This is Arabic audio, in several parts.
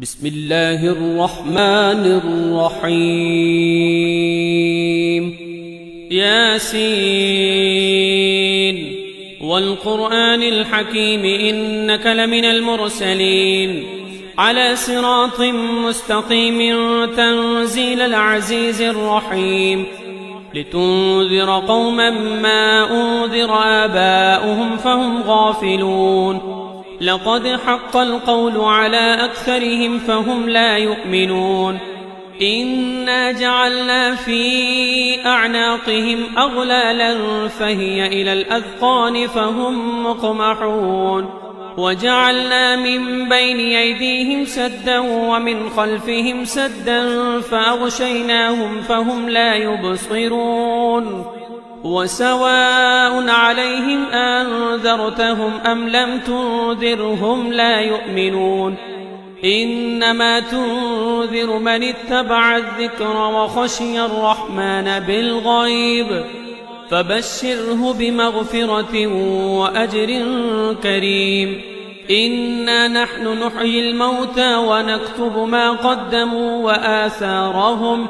بسم الله الرحمن الرحيم. ياسين والقرآن الحكيم إنك لمن المرسلين على صراط مستقيم تنزيل العزيز الرحيم لتنذر قوما ما أنذر آباؤهم فهم غافلون. لقد حق القول على أكثرهم فهم لا يؤمنون. إنا جعلنا في أعناقهم أغلالا فهي إلى الأذقان فهم مقمحون. وجعلنا من بين أيديهم سدا ومن خلفهم سدا فأغشيناهم فهم لا يبصرون. وسواء عليهم أنذرتهم أم لم تنذرهم لا يؤمنون. إنما تنذر من اتبع الذكر وخشي الرحمن بالغيب فبشره بمغفرة وأجر كريم. إنا نحن نحيي الموتى ونكتب ما قدموا وآثارهم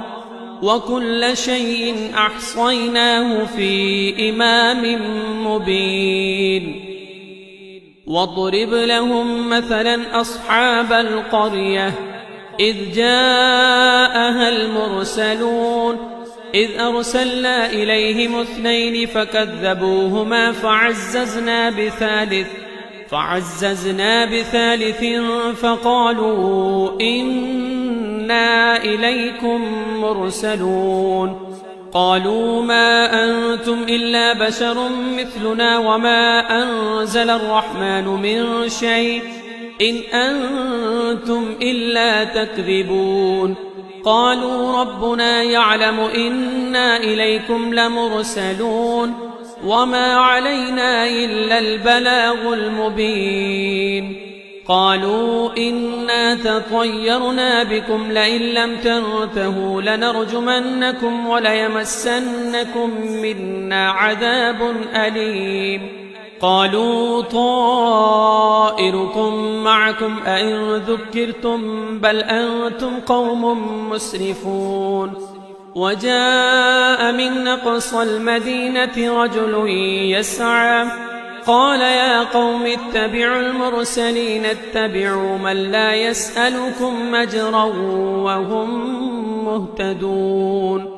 وكل شيء أحصيناه في إمام مبين. واضرب لهم مثلا أصحاب القرية إذ جاءها المرسلون إذ أرسلنا إليهم 2 فكذبوهما فعززنا بثالث فقالوا إنا إليكم مرسلون. قالوا ما أنتم إلا بشر مثلنا وما أنزل الرحمن من شيء إن أنتم إلا تكذبون. قالوا ربنا يعلم إنا إليكم لمرسلون وما علينا إلا البلاغ المبين. قالوا إنا تطيرنا بكم لئن لم تنتهوا لنرجمنكم وليمسنكم منا عذاب أليم. قالوا طائركم معكم أئن ذكرتم بل أنتم قوم مسرفون. وجاء من أقصى المدينة رجل يسعى قال يا قوم اتبعوا المرسلين اتبعوا من لا يسألكم أجرا وهم مهتدون.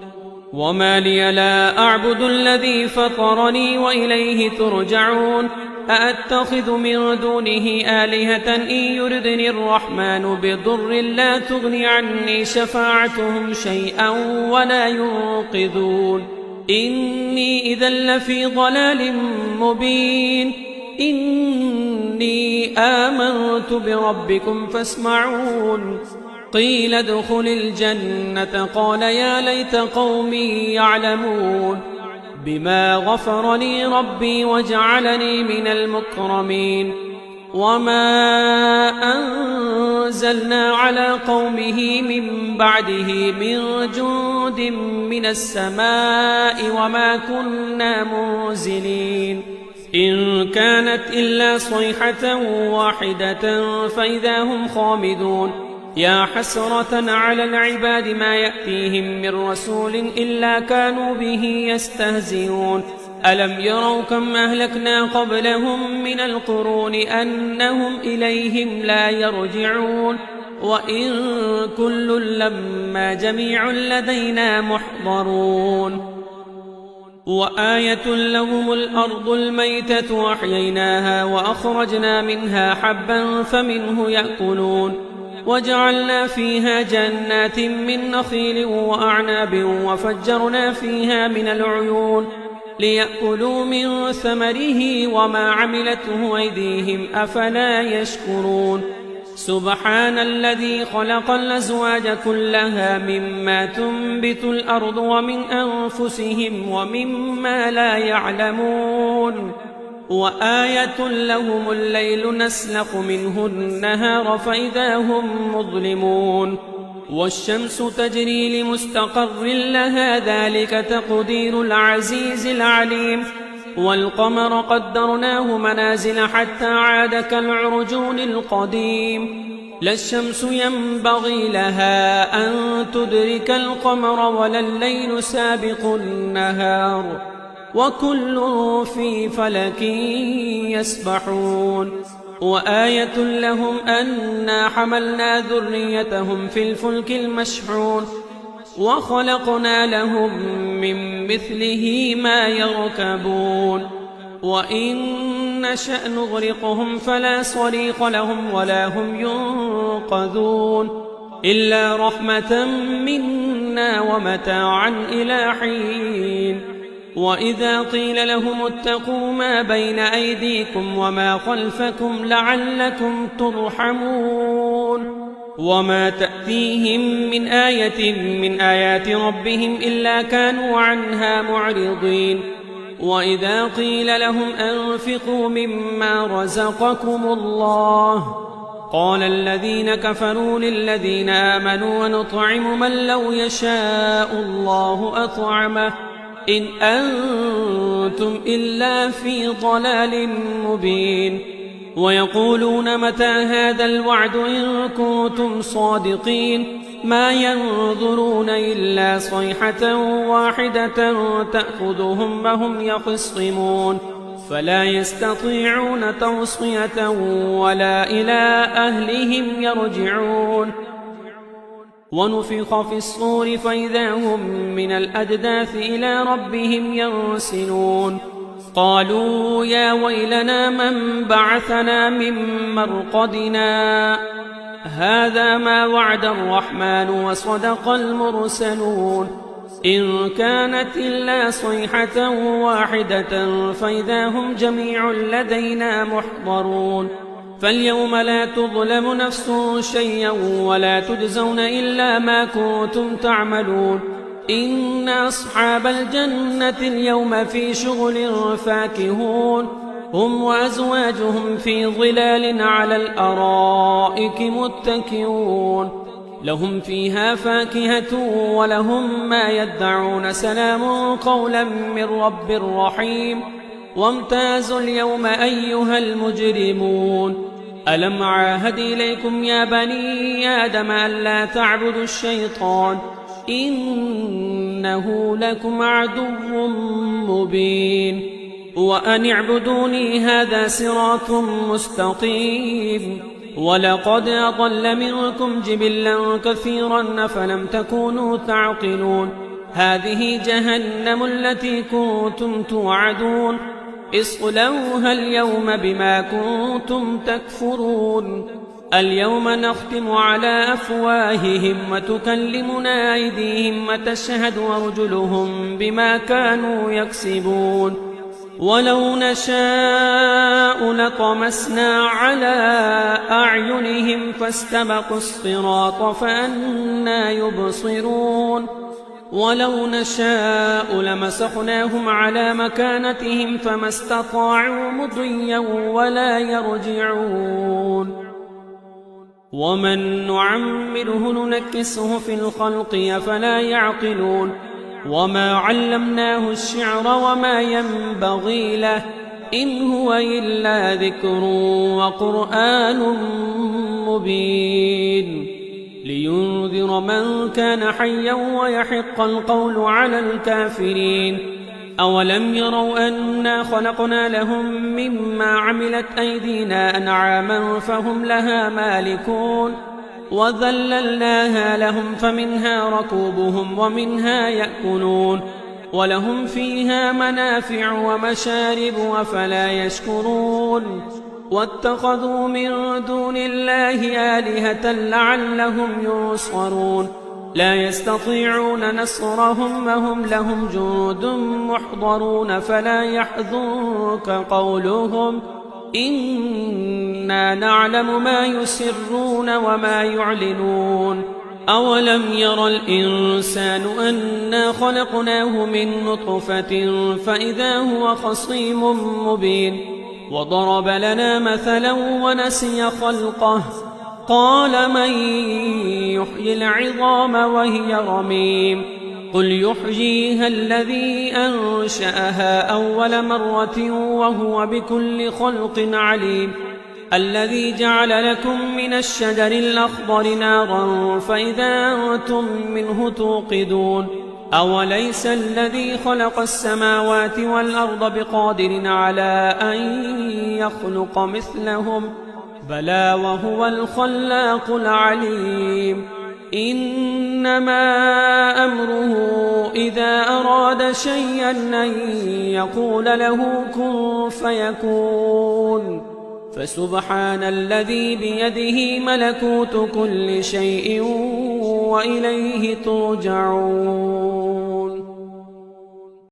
وما لي لا أعبد الذي فطرني وإليه ترجعون. أأتخذ من دونه آلهة إن يردني الرحمن بضر لا تغني عني شفاعتهم شيئا ولا ينقذون. إني إذا لفي ضلال مبين. إني آمنت بربكم فاسمعون. قيل ادخل الجنة قال يا ليت قومي يعلمون بما غفر لي ربي وجعلني من المكرمين. وما أنزلنا على قومه من بعده من جند من السماء وما كنا منزلين. إن كانت إلا صيحة واحدة فإذا هم خامدون. يا حسرة على العباد ما يأتيهم من رسول إلا كانوا به يستهزئون. ألم يروا كم أهلكنا قبلهم من القرون أنهم إليهم لا يرجعون. وإن كل لما جميع لدينا محضرون. وآية لهم الأرض الميتة وأحييناها وأخرجنا منها حبا فمنه يأكلون. وجعلنا فيها جنات من نخيل وأعناب وفجرنا فيها من العيون ليأكلوا من ثمره وما عملته أيديهم أفلا يشكرون. سبحان الذي خلق الأزواج كلها مما تنبت الأرض ومن أنفسهم ومما لا يعلمون. وآية لهم الليل نسلخ منه النهار فإذا هم مظلمون. والشمس تجري لمستقر لها ذلك تقدير العزيز العليم. والقمر قدرناه منازل حتى عاد كالعرجون القديم. لا الشمس ينبغي لها أن تدرك القمر ولا الليل سابق النهار وكل في فلك يسبحون وآية لهم أنا حملنا ذريتهم في الفلك المشحون وخلقنا لهم من مثله ما يركبون وإن نشأ نغرقهم فلا صريخ لهم ولا هم ينقذون إلا رحمة منا ومتاعا إلى حين وإذا قيل لهم اتقوا ما بين أيديكم وما خلفكم لعلكم ترحمون وما تأتيهم من آية من آيات ربهم إلا كانوا عنها معرضين وإذا قيل لهم أنفقوا مما رزقكم الله قال الذين كفروا للذين آمنوا ونطعم من لو يشاء الله أطعمه إن أنتم إلا في ضلال مبين ويقولون متى هذا الوعد إن كنتم صادقين ما ينظرون إلا صيحة واحدة تأخذهم وهم يخصمون فلا يستطيعون توصية ولا إلى أهلهم يرجعون ونفخ في الصور فإذا هم من الأجداث إلى ربهم ينسلون قالوا يا ويلنا من بعثنا من مرقدنا هذا ما وعد الرحمن وصدق المرسلون إن كانت إلا صيحة واحدة فإذا هم جميع لدينا محضرون فاليوم لا تظلم نفس شيئا ولا تجزون إلا ما كنتم تعملون إن أصحاب الجنة اليوم في شغل فاكهون هم وأزواجهم في ظلال على الأرائك متكئون لهم فيها فاكهة ولهم ما يدعون سلام قولا من رب رحيم وامتازوا اليوم أيها المجرمون ألم عاهد إليكم يا بني آدم ألا تعبدوا الشيطان إنه لكم عدو مبين وأن اعبدوني هذا صراط مستقيم ولقد أضل منكم جبلا كثيرا فلم تكونوا تعقلون هذه جهنم التي كنتم توعدون اصلوها اليوم بما كنتم تكفرون اليوم نختم على أفواههم وتكلمنا أيديهم وتشهد أرجلهم بما كانوا يكسبون ولو نشاء لطمسنا على أعينهم فاستبقوا الصراط فأنى يبصرون ولو نشاء لمسخناهم على مكانتهم فما استطاعوا مضيا ولا يرجعون ومن نعمره ننكسه في الخلق أفلا يعقلون وما علمناه الشعر وما ينبغي له إن هو إلا ذكر وقرآن مبين لينذر من كان حيا ويحق القول على الكافرين أولم يروا أنا خلقنا لهم مما عملت أيدينا أنعاما فهم لها مالكون وذللناها لهم فمنها ركوبهم ومنها يأكلون ولهم فيها منافع ومشارب أفلا يشكرون واتخذوا من دون الله آلهة لعلهم ينصرون لا يستطيعون نصرهم وهم لهم جند محضرون فلا يحزنك قولهم إنا نعلم ما يسرون وما يعلنون أولم ير الإنسان أنا خلقناه من نطفة فإذا هو خصيم مبين وضرب لنا مثلا ونسي خلقه قال من يحيي العظام وهي رميم قل يحييها الذي أنشأها أول مرة وهو بكل خلق عليم الذي جعل لكم من الشجر الأخضر نارا فإذا أنتم منه توقدون أوليس الذي خلق السماوات والأرض بقادر على أن يخلق مثلهم بلى وهو الخلاق العليم إنما أمره إذا أراد شيئا أن يقول له كن فيكون فسبحان الذي بيده ملكوت كل شيء وإليه ترجعون